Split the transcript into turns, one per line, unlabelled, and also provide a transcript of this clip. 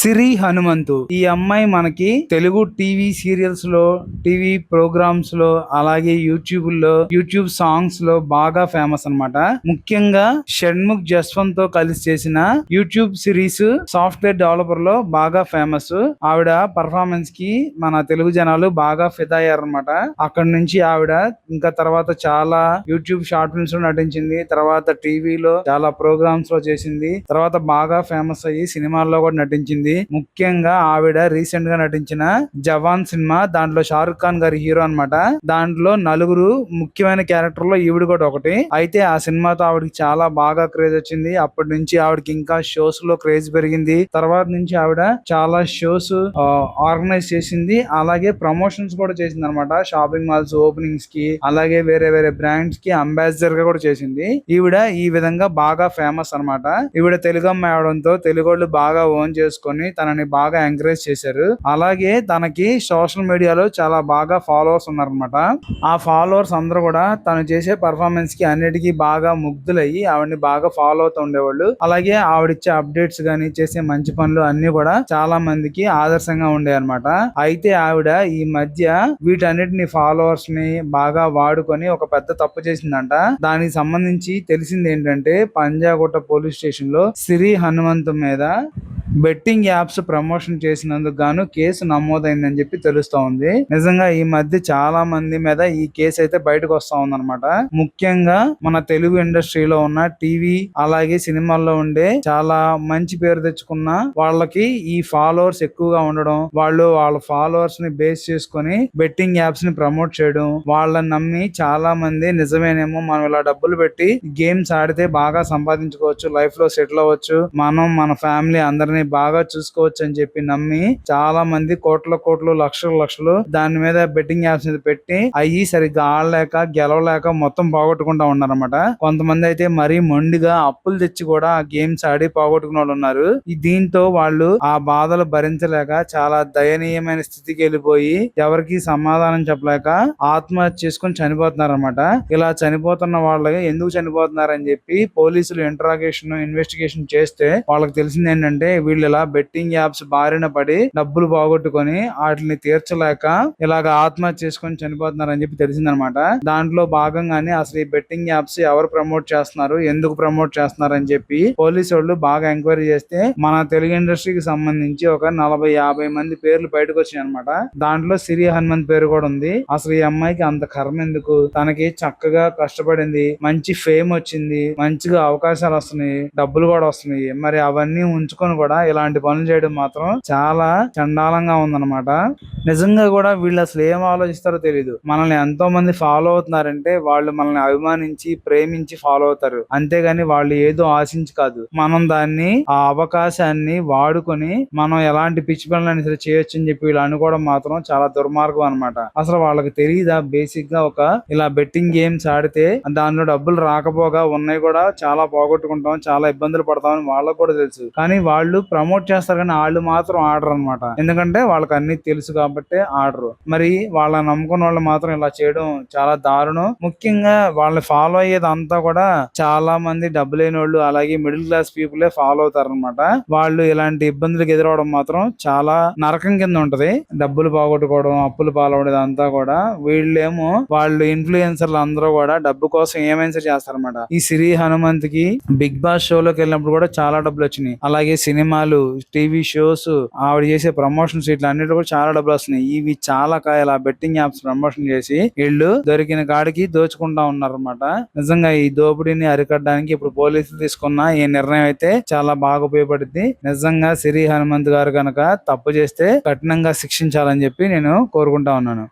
సిరి హనుమంతు. ఈ అమ్మాయి మనకి తెలుగు టీవీ సీరియల్స్ లో, టీవీ ప్రోగ్రామ్స్ లో, అలాగే యూట్యూబ్ సాంగ్స్ లో బాగా ఫేమస్ అన్నమాట. ముఖ్యంగా షణ్ముఖ్ జస్వంత్ తో కలిసి చేసిన యూట్యూబ్ సిరీస్ సాఫ్ట్వేర్ డెవలపర్ లో బాగా ఫేమస్. ఆవిడ పర్ఫార్మెన్స్ కి మన తెలుగు జనాలు బాగా ఫిదా అయ్యారనమాట. అక్కడ నుంచి ఆవిడ ఇంకా తర్వాత చాలా యూట్యూబ్ షార్ట్ ఫిల్మ్స్ లో నటించింది. తర్వాత టీవీలో చాలా ప్రోగ్రామ్స్ లో చేసింది. తర్వాత బాగా ఫేమస్ అయ్యి సినిమాల్లో కూడా నటించింది. ముఖ్యంగా ఆవిడ రీసెంట్ గా నటించిన జవాన్ సినిమా, దాంట్లో షారుఖ్ ఖాన్ గారి హీరో అన్నమాట. దాంట్లో నలుగురు ముఖ్యమైన క్యారెక్టర్ లో ఈవిడ కూడా ఒకటి. అయితే ఆ సినిమాతో ఆవిడకి చాలా బాగా క్రేజ్ వచ్చింది. అప్పటి నుంచి ఆవిడకి ఇంకా షోస్ లో క్రేజ్ పెరిగింది. తర్వాత నుంచి ఆవిడ చాలా షోస్ ఆర్గనైజ్ చేసింది. అలాగే ప్రమోషన్స్ కూడా చేసింది అనమాట. షాపింగ్ మాల్స్ ఓపెనింగ్స్ కి, అలాగే వేరే వేరే బ్రాండ్స్ కి అంబాసిడర్ గా కూడా చేసింది. ఈవిడ ఈ విధంగా బాగా ఫేమస్ అన్నమాట. ఈవిడ తెలుగు అమ్మాయి అవడంతో తెలుగోళ్ళు బాగా ఓన్ చేసుకొని తనని బాగా ఎంకరేజ్ చేశారు. అలాగే తనకి సోషల్ మీడియాలో చాలా బాగా ఫాలోవర్స్ ఉన్నారనమాట. ఆ ఫాలోవర్స్ అందరూ కూడా తను చేసే పర్ఫార్మెన్స్ కి అన్నిటికీ బాగా ముగ్ధులయ్యి ఆవిడని బాగా ఫాలో అవుతూ ఉండేవాళ్ళు. అలాగే ఆవిడిచ్చే అప్డేట్స్ గానీ, చేసే మంచి పనులు అన్ని కూడా చాలా మందికి ఆదర్శంగా ఉండే అనమాట. అయితే ఆవిడ ఈ మధ్య వీటన్నిటిని ఫాలోవర్స్ ని బాగా వాడుకొని ఒక పెద్ద తప్పు చేసిందంట. దానికి సంబంధించి తెలిసింది ఏంటంటే, పంజాగుట్ట పోలీస్ స్టేషన్ లో సిరి హనుమంతు మీద బెట్టింగ్ యాప్స్ ప్రమోషన్ చేసినందుకు గాను కేసు నమోదైందని చెప్పి తెలుస్తా ఉంది. నిజంగా ఈ మధ్య చాలా మంది మీద ఈ కేసు అయితే బయటకు వస్తా ఉందన్నమాట. ముఖ్యంగా మన తెలుగు ఇండస్ట్రీలో ఉన్న టీవీ అలాగే సినిమాల్లో ఉండే చాలా మంచి పేరు తెచ్చుకున్న వాళ్ళకి ఈ ఫాలోవర్స్ ఎక్కువగా ఉండడం, వాళ్ళ ఫాలోవర్స్ ని బేస్ చేసుకొని బెట్టింగ్ యాప్స్ ని ప్రమోట్ చేయడం, వాళ్ళని నమ్మి చాలా మంది నిజమేనేమో మనం ఇలా డబ్బులు పెట్టి గేమ్స్ ఆడితే బాగా సంపాదించుకోవచ్చు, లైఫ్ లో సెటిల్ అవ్వచ్చు, మనం మన ఫ్యామిలీ అందరినీ బాగా చూసుకోవచ్చు అని చెప్పి నమ్మి చాలా మంది కోట్లు లక్షలు దాని మీద బెట్టింగ్ యాప్స్ మీద పెట్టి అయ్యి సరిగ్గా ఆడలేక గెలవలేక మొత్తం పోగొట్టుకుంటా ఉన్నారన్నమాట. కొంతమంది అయితే మరీ మొండిగా అప్పులు తెచ్చి కూడా ఆ గేమ్స్ ఆడి పోగొట్టుకున్న వాళ్ళు ఉన్నారు. దీంతో వాళ్ళు ఆ బాధలు భరించలేక చాలా దయనీయమైన స్థితికి వెళ్ళిపోయి ఎవరికి సమాధానం చెప్పలేక ఆత్మహత్య చేసుకుని చనిపోతున్నారన్నమాట. ఇలా చనిపోతున్న వాళ్ళకి ఎందుకు చనిపోతున్నారని చెప్పి పోలీసులు ఇన్వెస్టిగేషన్ చేస్తే వాళ్ళకి తెలిసింది ఏంటంటే, వీళ్ళు ఇలా బెట్టింగ్ యాప్స్ బారిన పడి డబ్బులు పోగొట్టుకొని వాటిని తీర్చలేక ఇలాగ ఆత్మహత్య చేసుకొని చనిపోతున్నారని చెప్పి తెలిసిందనమాట. దాంట్లో భాగంగానే అసలు ఈ బెట్టింగ్ యాప్స్ ఎవరు ప్రమోట్ చేస్తున్నారు, ఎందుకు ప్రమోట్ చేస్తున్నారు అని చెప్పి పోలీసు వాళ్ళు బాగా ఎంక్వైరీ చేస్తే మన తెలుగు ఇండస్ట్రీకి సంబంధించి ఒక 40-50 మంది పేర్లు బయటకు వచ్చాయి అనమాట. దాంట్లో సిరి హనుమంత్ పేరు కూడా ఉంది. అసలు ఈ అమ్మాయికి అంత కర్మ ఎందుకు? తనకి చక్కగా కష్టపడింది, మంచి ఫేమ్ వచ్చింది, మంచిగా అవకాశాలు వస్తున్నాయి, డబ్బులు కూడా వస్తున్నాయి. మరి అవన్నీ ఉంచుకొని కూడా ఇలాంటి పనులు చేయడం మాత్రం చాలా చండాలంగా ఉందన్నమాట. నిజంగా కూడా వీళ్ళు అసలు ఏం ఆలోచిస్తారో తెలియదు. మనల్ని ఎంతో మంది ఫాలో అవుతున్నారంటే వాళ్ళు మనల్ని అభిమానించి ప్రేమించి ఫాలో అవుతారు, అంతేగాని వాళ్ళు ఏదో ఆశించి కాదు. మనం దాన్ని ఆ అవకాశాన్ని వాడుకొని మనం ఎలాంటి పిచ్చి పనులని సరే చేయొచ్చు అని చెప్పి వీళ్ళు అనుకోవడం మాత్రం చాలా దుర్మార్గం అనమాట. అసలు వాళ్ళకి తెలియదా బేసిక్ గా ఒక ఇలా బెట్టింగ్ గేమ్స్ ఆడితే దానిలో డబ్బులు రాకపోగా ఉన్నాయి కూడా చాలా పోగొట్టుకుంటాం, చాలా ఇబ్బందులు పడతామని వాళ్ళకు కూడా తెలుసు. కానీ వాళ్ళు ప్రమోట్ చేస్తారు కానీ వాళ్ళు మాత్రం ఆడరు అనమాట. ఎందుకంటే వాళ్ళకి అన్ని తెలుసు కాబట్టి ఆడరు. మరి వాళ్ళ నమ్ముకున్న వాళ్ళు మాత్రం ఇలా చేయడం చాలా దారుణం. ముఖ్యంగా వాళ్ళని ఫాలో అయ్యేది అంతా కూడా చాలా మంది డబ్బు లేని వాళ్ళు, అలాగే మిడిల్ క్లాస్ పీపులే ఫాలో అవుతారు అనమాట. వాళ్ళు ఇలాంటి ఇబ్బందులకు ఎదురవడం మాత్రం చాలా నరకం కింద ఉంటది. డబ్బులు పోగొట్టుకోవడం, అప్పులు పాలవడం అంతా కూడా. వీళ్ళేమో వాళ్ళు ఇన్ఫ్లుయెన్సర్లు అందరూ కూడా డబ్బు కోసం ఏమైనా సరే చేస్తారనమాట. ఈ సిరి హనుమంత్ కి బిగ్ బాస్ షోలోకి వెళ్ళినప్పుడు కూడా చాలా డబ్బులు వచ్చినాయి. అలాగే సినిమాలు, టీవీ షోస్, ఆవిడ చేసే ప్రమోషన్స్ ఇట్లా అన్నిటి కూడా చాలా డబ్బులు వస్తున్నాయి. ఇవి చాలా కాయల బెట్టింగ్ యాప్స్ ప్రమోషన్ చేసి వీళ్ళు దొరికిన కాడికి దోచుకుంటా ఉన్నారన్నమాట. నిజంగా ఈ దోపిడీని అరికట్టడానికి ఇప్పుడు పోలీసులు తీసుకున్న ఈ నిర్ణయం అయితే చాలా బాగా ఉపయోగపడుద్ది. నిజంగా సిరి హనుమంత్ గారు కనుక తప్పు చేస్తే కఠినంగా శిక్షించాలని చెప్పి నేను కోరుకుంటా ఉన్నాను.